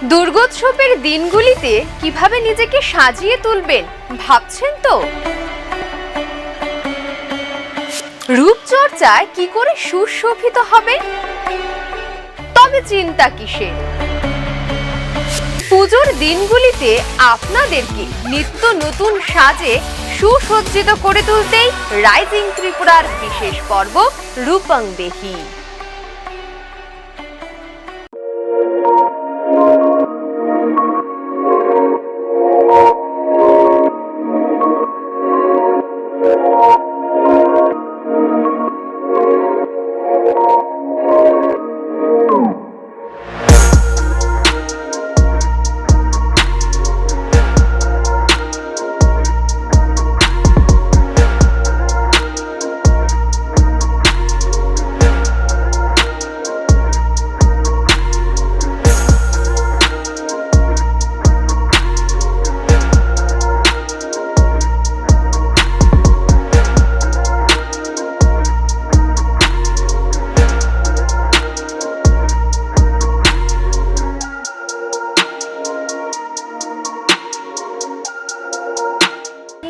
দুর্গোৎসবের দিনগুলিতে কিভাবে নিজেকে সাজিয়ে তুলবেন ভাবছেন তো? রূপচর্চায় কি করে সুশোভিত হবে? তবে চিন্তা কিসের? পুজোর দিনগুলিতে আপনাদেরকে নিত্য নতুন সাজে সুসজ্জিত করে তুলতেই রাইজিং ত্রিপুরার বিশেষ পর্ব রূপং দেহি।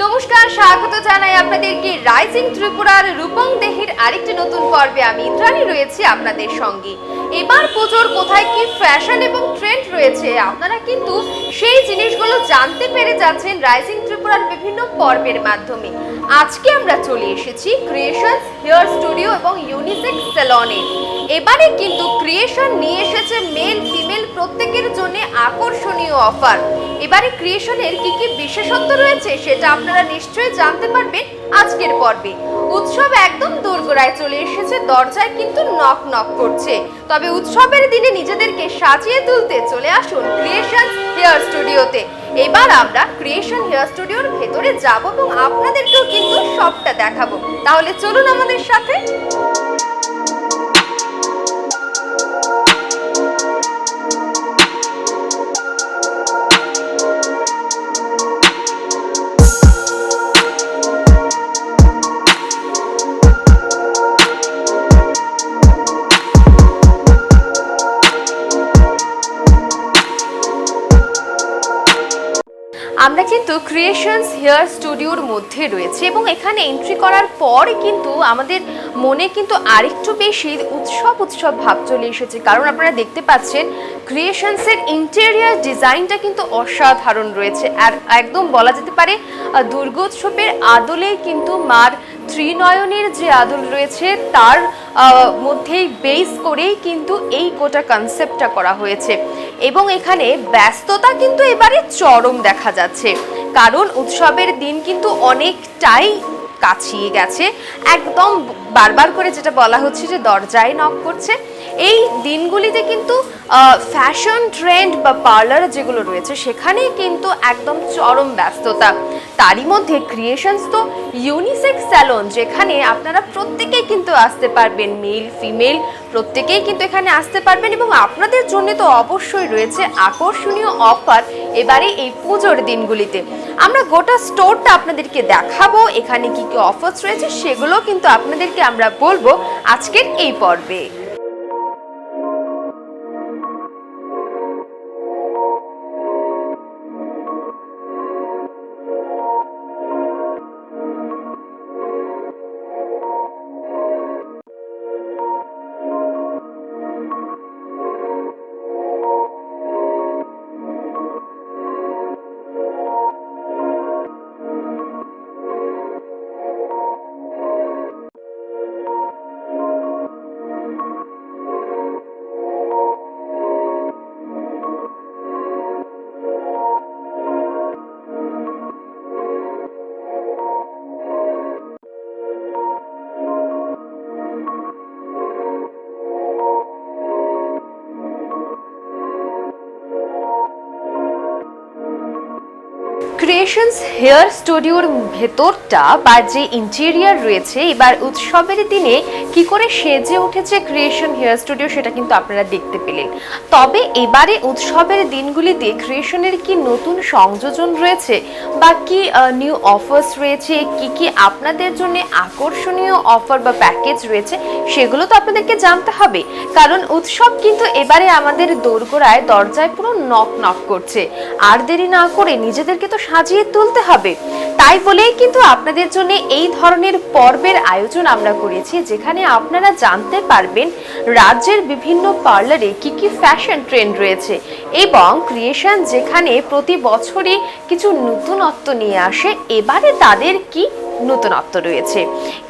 নমস্কার, স্বাগত জানাই আপনাদেরকে রাইজিং ত্রিপুরার রূপং দেহির আরেকটি নতুন পর্বে। আমি ইন্দ্রাণী রয়েছি আপনাদের সঙ্গে। এবার পুজোর কোথায় কি ফ্যাশন এবং ট্রেন্ড রয়েছে আপনারা কিন্তু সেই জিনিসগুলো জানতে পেরে যাচ্ছেন রাইজিং ত্রিপুরার বিভিন্ন পর্বের মাধ্যমে। আজকে আমরা চলে এসেছি ক্রিয়েশনস হেয়ার স্টুডিও এবং ইউনিসেক্স সেলনে। এবারে কিন্তু ক্রিয়েশন নিয়ে এসেছে মেল ফিমেল প্রত্যেকের জন্য আকর্ষণীয় অফার। এবারে ক্রিয়েশনের কি কি বিশেষত্ব রয়েছে সেটা আপনারা নিশ্চয়ই জানতে পারবেন আজকের পর্বে। উৎসব একদম দোরগোড়ায় চলে এসেছে, দরজায় কিন্তু নক নক করছে। তবে উৎসবের দিনে নিজেদেরকে সাজিয়ে তুলতে চলে আসুন ক্রিয়েশনস হেয়ার স্টুডিওতে। এবার আমরা ক্রিয়েশন হেয়ার স্টুডিওর ভেতরে যাব এবং আপনাদেরকেও কিন্তু সবটা দেখাবো। তাহলে চলুন আমাদের সাথে। আমরা কিন্তু ক্রিয়েশনস হেয়ার স্টুডিওর মধ্যে রয়েছে এবং এখানে এন্ট্রি করার পর কিন্তু আমাদের মনে কিন্তু আরেকটু বেশি উৎসব ভাব চলে এসেছে। কারণ আপনারা দেখতে পাচ্ছেন ক্রিয়েশনসের ইন্টেরিয়ার ডিজাইনটা কিন্তু অসাধারণ রয়েছে। আর একদম বলা যেতে পারে দুর্গোৎসবের আদলে কিন্তু মার ত্রিনয়নের যে আদল রয়েছে তার মধ্যেই বেস করেই কিন্তু এই গোটা কনসেপ্টটা করা হয়েছে। এবং এখানে ব্যস্ততা কিন্তু এবারে চরম দেখা যাচ্ছে, কারণ উৎসবের দিন কিন্তু অনেকটাই কাছিয়ে গেছে। একদম বারবার করে যেটা বলা হচ্ছে যে দরজায় নক করছে। এই দিনগুলিতে কিন্তু ফ্যাশন ট্রেন্ড বা পার্লার যেগুলো রয়েছে সেখানে কিন্তু একদম চরম ব্যস্ততা। তারই মধ্যে ক্রিয়েশনস তো ইউনিসেক্স স্যালন, যেখানে আপনারা প্রত্যেকেই কিন্তু আসতে পারবেন, মেল ফিমেল প্রত্যেকেই কিন্তু এখানে আসতে পারবেন। এবং আপনাদের জন্য তো অবশ্যই রয়েছে আকর্ষণীয় অফার এবারে এই পুজোর দিনগুলিতে। আমরা গোটা স্টোরটা আপনাদেরকে দেখাবো, এখানে কি কি অফার্স রয়েছে সেগুলো কিন্তু আপনাদেরকে আমরা বলবো আজকের এই পর্বে। ক্রিয়েশনস হেয়ার স্টুডিওর ভেতরটা বা যে ইন্টেরিয়ার রয়েছে এবার উৎসবের দিনে কি করে সেজে উঠেছে ক্রিয়েশন হেয়ার স্টুডিও সেটা কিন্তু আপনারা দেখতে পেলেন। তবে এবারে উৎসবের দিনগুলিতে ক্রিয়েশনের কি নতুন সংযোজন রয়েছে বা কি নিউ অফার্স রয়েছে, কি কি আপনাদের জন্য আকর্ষণীয় অফার বা প্যাকেজ রয়েছে সেগুলো তো আপনাদেরকে জানতে হবে, কারণ উৎসব কিন্তু এবারে আমাদের দোরগোড়ায় দরজায় পুরো নক নক করছে। আর দেরি না করে নিজেদেরকে তো সাজিয়ে তুলতে হবে। তাই বলেই কিন্তু আপনাদের জন্য এই ধরনের পর্বের আয়োজন আমরা করেছি, যেখানে আপনারা জানতে পারবেন রাজ্যের বিভিন্ন পার্লারে কি কি ফ্যাশন ট্রেন্ড রয়েছে এবং ক্রিয়েশন যেখানে প্রতি বছরই কিছু নতুনত্ব নিয়ে আসে, এবারে তাদের কি নতুনত্ব রয়েছে।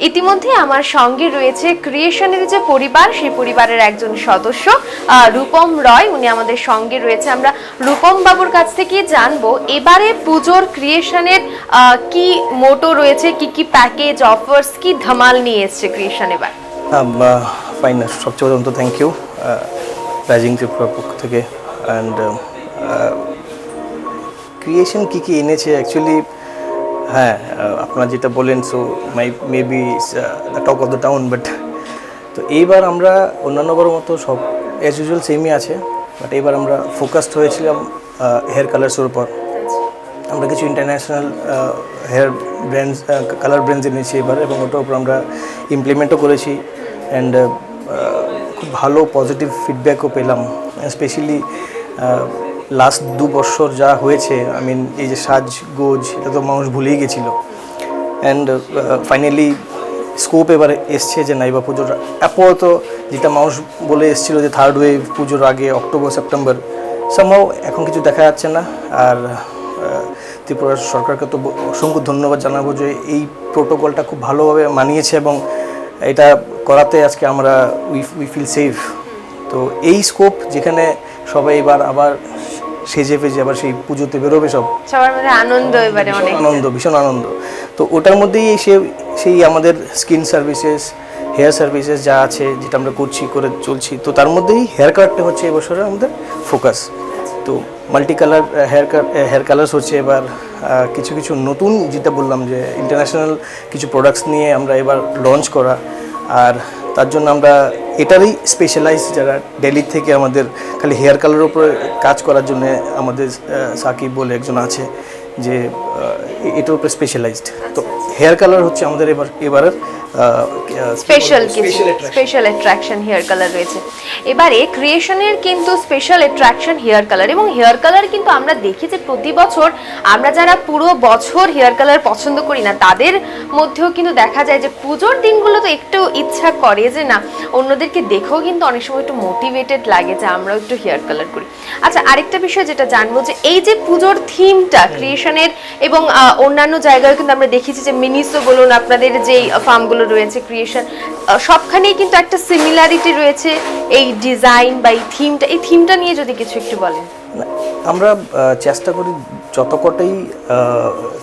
ইতিমধ্যে আমার সঙ্গে রয়েছে ক্রিয়েশনের যে পরিবার, সেই পরিবারের একজন সদস্য রূপম রয়, উনি আমাদের সঙ্গে রয়েছে। আমরা রূপম বাবুর কাছ থেকে জানবো এবারে পুজোর ক্রিয়েশনের কি মোটো রয়েছে, কি কি প্যাকেজ অফার্স, কি ধামাল নিয়ে এসছে ক্রিয়েশন এবার। ফাইন, সবচেয়ে প্রথম তো থ্যাংক ইউ রাইজিং ত্রিপুরার পক্ষ থেকে। অ্যান্ড ক্রিয়েশন কী কী এনেছে অ্যাকচুয়ালি, হ্যাঁ আপনারা যেটা বলেন, so maybe the talk of the town, but তো এইবার আমরা অন্যান্যবার মতো সব অ্যাজ ইউজুয়াল সেমই আছে, বাট এইবার আমরা ফোকাসড হয়েছিলাম হেয়ার কালার্সের উপর। আমরা কিছু international hair brands, colour brands এনেছি এবার, এবং ওটার উপর আমরা ইমপ্লিমেন্টও করেছি। অ্যান্ড খুব ভালো পজিটিভ ফিডব্যাকও পেলাম, স্পেশালি লাস্ট 2 বছর যা হয়েছে, আই মিন এই যে সাজগোজ, এটা তো মানুষ ভুলেই গেছিলো। অ্যান্ড ফাইনালি স্কোপ এবার এসছে যে নাইবা পুজোর আপাতত যেটা মানুষ বলে এসেছিলো যে থার্ড ওয়েভ পুজোর আগে অক্টোবর সেপ্টেম্বর, সামহাও এখন কিছু দেখা যাচ্ছে না। আর ত্রিপুরা সরকারকে তো অসংখ্য ধন্যবাদ জানাবো যে এই প্রোটোকলটা খুব ভালোভাবে মানিয়েছে, এবং এটা করাতে আজকে আমরা উই ফিল সেফ। তো এই স্কোপ যেখানে সবাই এবার আবার সেজে ফেজে আবার সেই পুজোতে বেরোবে, সবার মধ্যে আনন্দ, এবারে অনেক আনন্দ, ভীষণ আনন্দ। তো ওটার মধ্যেই সেই আমাদের স্কিন সার্ভিসেস, হেয়ার সার্ভিসেস যা আছে, যেটা আমরা করে চলছি, তো তার মধ্যেই হেয়ার কালারটা হচ্ছে এবছরের আমাদের ফোকাস। তো মাল্টি কালার হেয়ার কালার্স হচ্ছে এবার, কিছু কিছু নতুন, যেটা বললাম যে ইন্টারন্যাশনাল কিছু প্রোডাক্টস নিয়ে আমরা এবার লঞ্চ করা। আর তার জন্য আমরা এটারই স্পেশালাইজ, যারা দিল্লি থেকে আমাদের খালি হেয়ার কালারের উপরে কাজ করার জন্য, আমাদের সাকিব বলে একজন আছে যে এটার উপরে স্পেশালাইজড। তো হেয়ার কালার হচ্ছে আমাদের এবারের স্পেশাল অ্যাট্রাকশন হেয়ার কালার রয়েছে এবারে ক্রিয়েশনের, কিন্তু স্পেশাল অ্যাট্রাকশন হেয়ার কালার। এবং হেয়ার কালার কিন্তু আমরা দেখি যে প্রতি বছর আমরা যারা পুরো বছর হেয়ার কালার পছন্দ করি না, তাদের মধ্যেও কিন্তু দেখা যায় যে পুজোর দিনগুলো তো একটু ইচ্ছা করে যে না, অন্যদেরকে দেখেও কিন্তু অনেক সময় একটু মোটিভেটেড লাগে যে আমরাও একটু হেয়ার কালার করি। আচ্ছা, আরেকটা বিষয় যেটা জানবো, যে এই যে পুজোর থিমটা ক্রিয়েশনের এবং অন্যান্য জায়গায় কিন্তু আমরা দেখেছি যে মিনিসো বলুন, আপনাদের যেই ফার্মগুলো রয়েছে ক্রিয়েশন, সবখানেই কিন্তু একটা সিমিলারিটি রয়েছে এই ডিজাইন বা এই থিমটা নিয়ে যদি কিছু একটু বলেন। আমরা চেষ্টা করি যত কটাই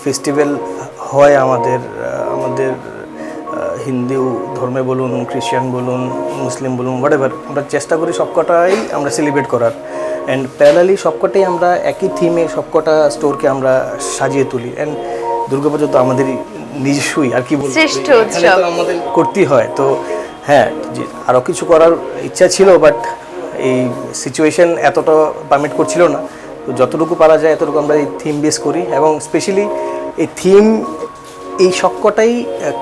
ফেস্টিভ্যাল হয় আমাদের হিন্দু ধর্মে বলুন, খ্রিস্টান বলুন, মুসলিম বলুন, হোয়াটএভার, আমরা চেষ্টা করি সবকটাই আমরা সেলিব্রেট করার। অ্যান্ড প্যারালালি সবকটাই আমরা একই থিমে সবকটা স্টোরকে আমরা সাজিয়ে তুলি। অ্যান্ড দুর্গাপুজো তো আমাদেরই নিজস্বই, আর কি বলবো, আমাদের করতেই হয়। তো হ্যাঁ, আরও কিছু করার ইচ্ছা ছিল, বাট এই সিচুয়েশন এতটা পারমিট করছিল না। তো যতটুকু পারা যায় এতটুকু আমরা এই থিম বেস করি, এবং স্পেশালি এই থিম, এই সবকটাই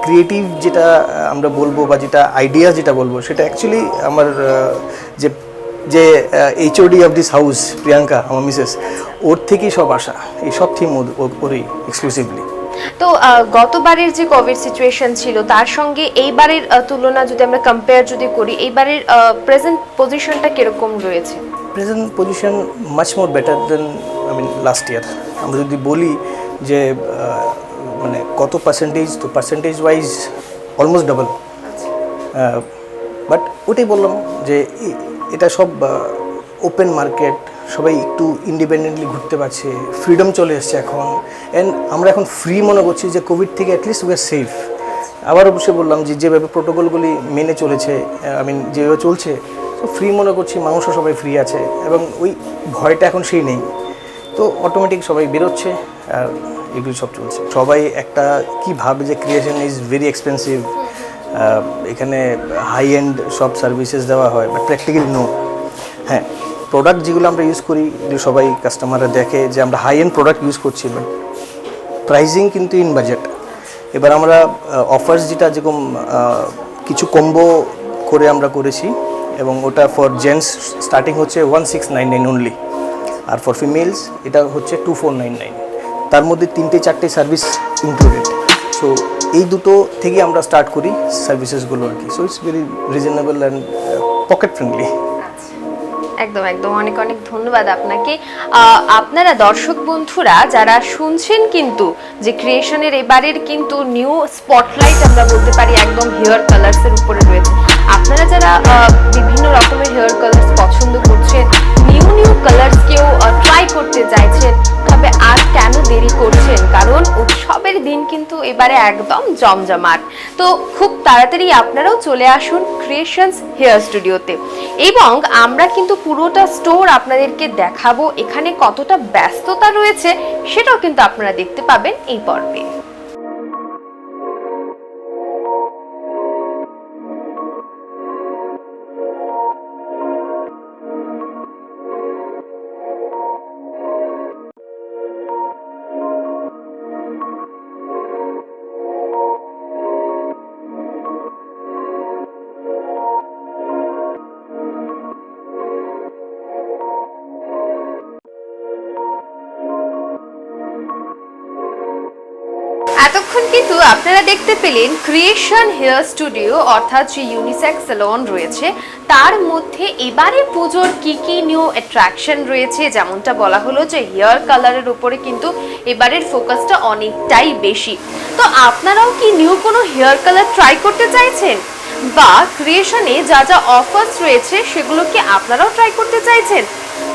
ক্রিয়েটিভ যেটা আমরা বলবো, বা যেটা আইডিয়া যেটা বলবো, সেটা অ্যাকচুয়ালি আমার যে HOD of this house Priyanka, আমার মিসেস, ওর থেকেই সব আসা, এই সব থিম ওরই এক্সক্লুসিভলি। তো গতবারের যে কোভিড সিচুয়েশন ছিল, তার সঙ্গে এইবারের তুলনা যদি আমরা কম্পেয়ার যদি করি, এইবারের প্রেজেন্ট পজিশনটা কিরকম রয়েছে? Present position much more better দেন লাস্ট ইয়ার। আমরা যদি বলি যে মানে কত পার্সেন্টেজ, তো percentage wise almost double. But ওটাই বললাম যে এটা সব ওপেন মার্কেট, সবাই একটু ইন্ডিপেন্ডেন্টলি ঘুরতে পারছে, ফ্রিডম চলে এসছে এখন। অ্যান্ড আমরা এখন ফ্রি মনে করছি যে কোভিড থেকে অ্যাটলিস্ট উই আর সেফ। আবার অবশ্যই বললাম যে যেভাবে প্রোটোকলগুলি মেনে চলেছে, যেভাবে চলছে, তো ফ্রি মনে করছি, মানুষও সবাই ফ্রি আছে, এবং ওই ভয়টা এখন সেই নেই। তো অটোমেটিক সবাই বেরোচ্ছে আর এগুলো সব চলছে। সবাই একটা কি ভাবে যে ক্রিয়েশন ইজ ভেরি এক্সপেন্সিভ, এখানে হাই এন্ড সব সার্ভিসেস দেওয়া হয়, বাট প্র্যাকটিক্যালি নো। হ্যাঁ, প্রোডাক্ট যেগুলো আমরা ইউজ করি এগুলো সবাই কাস্টমাররা দেখে যে আমরা হাই এন্ড প্রোডাক্ট ইউজ করছি, বাট প্রাইসিং কিন্তু ইন বাজেট। এবার আমরা অফার্স যেটা যেরকম কিছু কম্বো করে আমরা করেছি, এবং ওটা ফর জেন্টস স্টার্টিং হচ্ছে 1699 অনলি, আর ফর ফিমেলস এটা হচ্ছে 2499। তার মধ্যে 3-4টে সার্ভিস ইনক্লুডেড। সো এই দুটো থেকে আমরা স্টার্ট করি সার্ভিসেসগুলো আর কি। So it's very reasonable and pocket friendly. একদম একদম, অনেক অনেক ধন্যবাদ আপনাকে। আপনারা দর্শক বন্ধুরা যারা শুনছেন কিন্তু যে ক্রিয়েশনের এবারের কিন্তু নিউ স্পটলাইট আমরা বলতে পারি একদম হেয়ার কালার্সের উপরে রয়েছে। আপনারা যারা বিভিন্ন রকমের হেয়ার কালার্স পছন্দ করছেন, নিউ নিউ কালার্স কেউ ট্রাই করতে চাইছেন, তবে আর কেন দেরি করছেন? কারণ উৎসবের দিন কিন্তু এবারে একদম জমজমাট। তো খুব তাড়াতাড়ি আপনারাও চলে আসুন ক্রিয়েশনস হেয়ার স্টুডিওতে, এবং আমরা কিন্তু পুরোটা স্টোর আপনাদেরকে দেখাবো। এখানে কতটা ব্যস্ততা রয়েছে সেটাও কিন্তু আপনারা দেখতে পাবেন এই পর্বে। এতক্ষণ কিন্তু আপনারা দেখতে পেলেন ক্রিয়েশন হেয়ার স্টুডিও, অর্থাৎ যে ইউনিসেক্স স্যালন রয়েছে তার মধ্যে এবারে পুজোর কি কি নিউ অ্যাট্রাকশন রয়েছে। যেমনটা বলা হলো যে হেয়ার কালারের উপরে কিন্তু এবারের ফোকাসটা অনেকটাই বেশি। তো আপনারাও কি নিউ কোনো হেয়ার কালার ট্রাই করতে চাইছেন, বা ক্রিয়েশনে যা যা অফার্স রয়েছে সেগুলো কি আপনারাও ট্রাই করতে চাইছেন?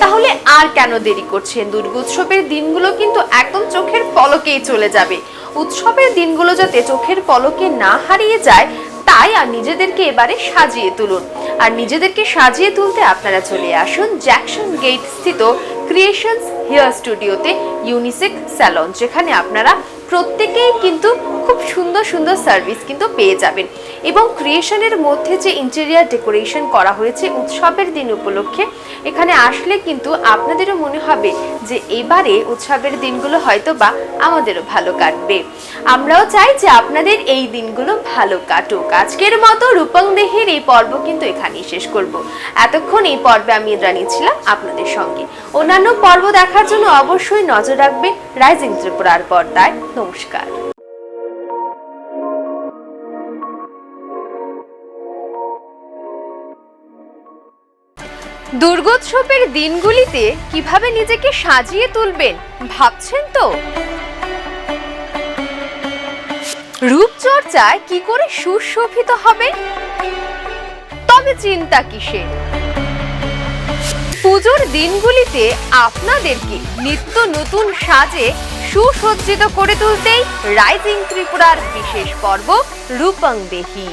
তাহলে আর কেন দেরি করছেন? দুর্গোৎসবের দিনগুলো কিন্তু একদম চোখের পলকেই চলে যাবে। উৎসবের দিনগুলো যাতে চোখের পলকে না হারিয়ে যায়, তাই আর নিজেদেরকে এবারে সাজিয়ে তুলুন। আর নিজেদেরকে সাজিয়ে তুলতে আপনারা চলে আসুন জ্যাকসন গেট স্থিত ক্রিয়েশনস হেয়ার স্টুডিওতে ইউনিসেক্স স্যালন, যেখানে আপনারা প্রত্যেকেই কিন্তু খুব সুন্দর সুন্দর সার্ভিস কিন্তু পেয়ে যাবেন। এবং ক্রিয়েশনের মধ্যে যে ইন্টেরিয়ার ডেকোরেশন করা হয়েছে উৎসবের দিন উপলক্ষে, এখানে আসলে কিন্তু আপনাদেরও মনে হবে যে এবারে উৎসবের দিনগুলো হয়তো বা আমাদেরও ভালো কাটবে। আমরাও চাই যে আপনাদের এই দিনগুলো ভালো কাটুক। আজকের মতো রূপং দেহের এই পর্ব কিন্তু এখানেই শেষ করব। এতক্ষণ এই পর্বে আমি ইন্দ্রাণী ছিলাম আপনাদের সঙ্গে। অন্যান্য পর্ব দেখার জন্য অবশ্যই নজর রাখবে রাইজিং ত্রিপুরার পর্দায়। নমস্কার। দুর্গোৎসবের দিনগুলিতে কিভাবে নিজেকে সাজিয়ে তুলবেন ভাবছেন তো? রূপচর্চায় কি করে সুশোভিত হবে? তবে চিন্তা কিসের? পুজোর দিনগুলিতে আপনাদেরকে নিত্য নতুন সাজে সুসজ্জিত করে তুলতেই রাইজিং ত্রিপুরার বিশেষ পর্ব রূপং দেহি।